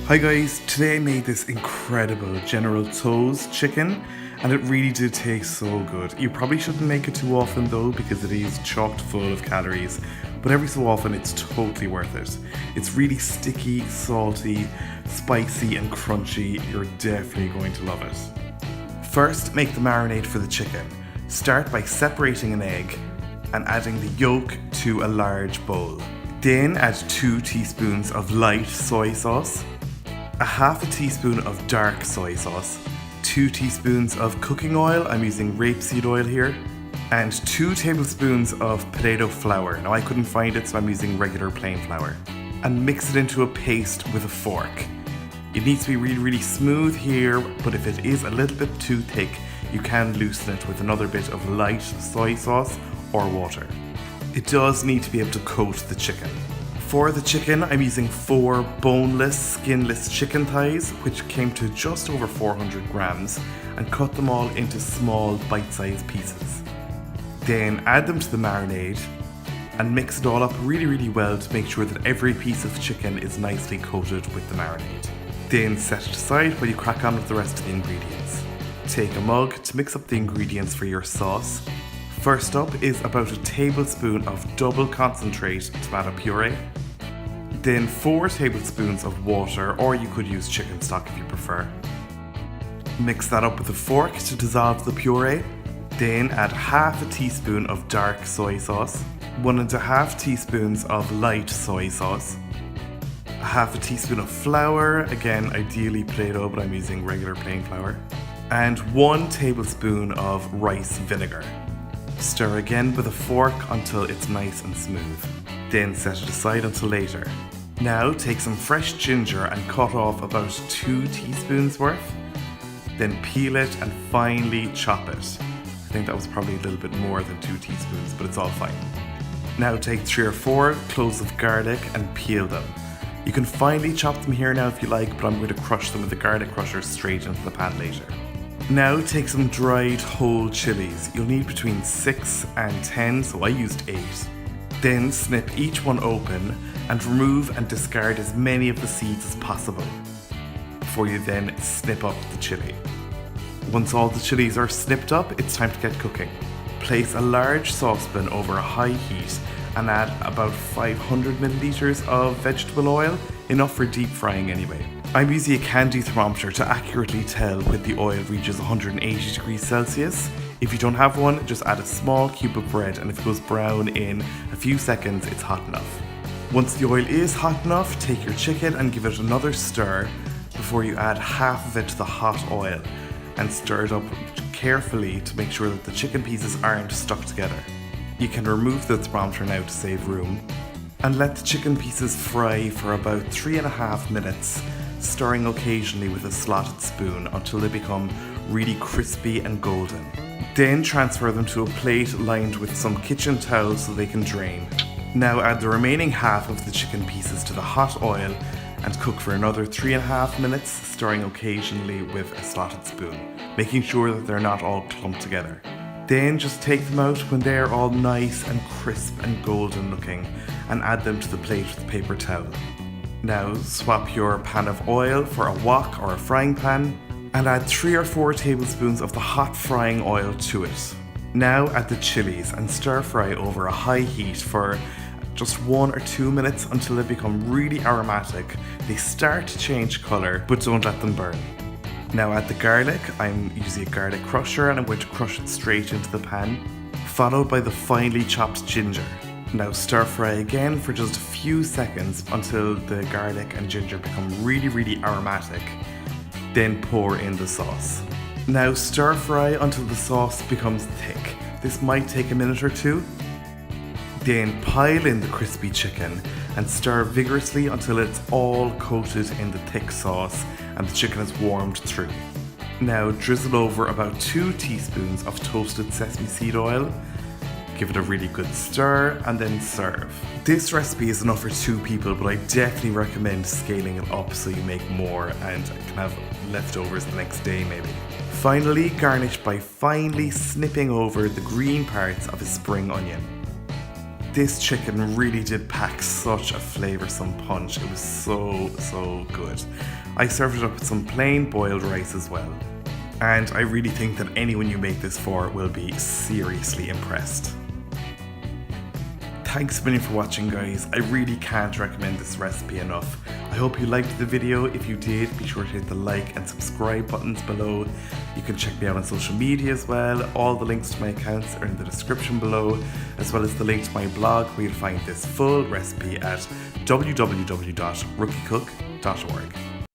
Hi guys, today I made this incredible General Tso's chicken and it really did taste so good. You probably shouldn't make it too often though because it is chocked full of calories, but every so often it's totally worth it. It's really sticky, salty, spicy and crunchy. You're definitely going to love it. First, make the marinade for the chicken. Start by separating an egg and adding the yolk to a large bowl. Then add 2 teaspoons of light soy sauce, a half a teaspoon of dark soy sauce, 2 teaspoons of cooking oil, I'm using rapeseed oil here, and 2 tablespoons of potato flour. Now I couldn't find it so I'm using regular plain flour. And mix it into a paste with a fork. It needs to be really smooth here, but if it is a little bit too thick, you can loosen it with another bit of light soy sauce or water. It does need to be able to coat the chicken. For the chicken, I'm using 4 boneless, skinless chicken thighs, which came to just over 400 grams, and cut them all into small, bite-sized pieces. Then add them to the marinade and mix it all up really well to make sure that every piece of chicken is nicely coated with the marinade. Then set it aside while you crack on with the rest of the ingredients. Take a mug to mix up the ingredients for your sauce. First up is about a tablespoon of double concentrate tomato puree. Then 4 tablespoons of water, or you could use chicken stock if you prefer. Mix that up with a fork to dissolve the puree. Then add half a teaspoon of dark soy sauce, 1.5 teaspoons of light soy sauce, a half a teaspoon of flour, again ideally Play-Doh but I'm using regular plain flour, and 1 tablespoon of rice vinegar. Stir again with a fork until it's nice and smooth. Then set it aside until later. Now take some fresh ginger and cut off about 2 teaspoons worth. Then peel it and finely chop it. I think that was probably a little bit more than 2 teaspoons, but it's all fine. Now take 3 or 4 cloves of garlic and peel them. You can finely chop them here now if you like, but I'm going to crush them with the garlic crusher straight into the pan later. Now take some dried whole chilies. You'll need between 6 and 10, so I used 8. Then snip each one open and remove and discard as many of the seeds as possible before you then snip up the chili. Once all the chilies are snipped up, it's time to get cooking. Place a large saucepan over a high heat and add about 500 milliliters of vegetable oil, enough for deep frying anyway. I'm using a candy thermometer to accurately tell when the oil reaches 180 degrees Celsius. If you don't have one, just add a small cube of bread and if it goes brown in a few seconds, it's hot enough. Once the oil is hot enough, take your chicken and give it another stir before you add half of it to the hot oil and stir it up carefully to make sure that the chicken pieces aren't stuck together. You can remove the thermometer now to save room and let the chicken pieces fry for about 3.5 minutes, stirring occasionally with a slotted spoon until they become really crispy and golden. Then transfer them to a plate lined with some kitchen towels so they can drain. Now add the remaining half of the chicken pieces to the hot oil and cook for another 3.5 minutes, stirring occasionally with a slotted spoon, making sure that they're not all clumped together. Then just take them out when they're all nice and crisp and golden looking and add them to the plate with a paper towel. Now swap your pan of oil for a wok or a frying pan and add 3 or 4 tablespoons of the hot frying oil to it. Now add the chilies and stir fry over a high heat for just 1 or 2 minutes until they become really aromatic. They start to change colour, but don't let them burn. Now add the garlic. I'm using a garlic crusher and I'm going to crush it straight into the pan, followed by the finely chopped ginger. Now stir fry again for just a few seconds until the garlic and ginger become really aromatic. Then pour in the sauce. Now stir fry until the sauce becomes thick. This might take a minute or 2. Then pile in the crispy chicken and stir vigorously until it's all coated in the thick sauce and the chicken is warmed through. Now drizzle over about 2 teaspoons of toasted sesame seed oil. Give it a really good stir and then serve. This recipe is enough for 2 people, but I definitely recommend scaling it up so you make more and can have leftovers the next day maybe. Finally, garnish by finely snipping over the green parts of a spring onion. This chicken really did pack such a flavoursome punch. It was so good. I served it up with some plain boiled rice as well. And I really think that anyone you make this for will be seriously impressed. Thanks a million for watching, guys. I really can't recommend this recipe enough. I hope you liked the video. If you did, be sure to hit the like and subscribe buttons below. You can check me out on social media as well. All the links to my accounts are in the description below, as well as the link to my blog where you'll find this full recipe at www.rookiecook.org.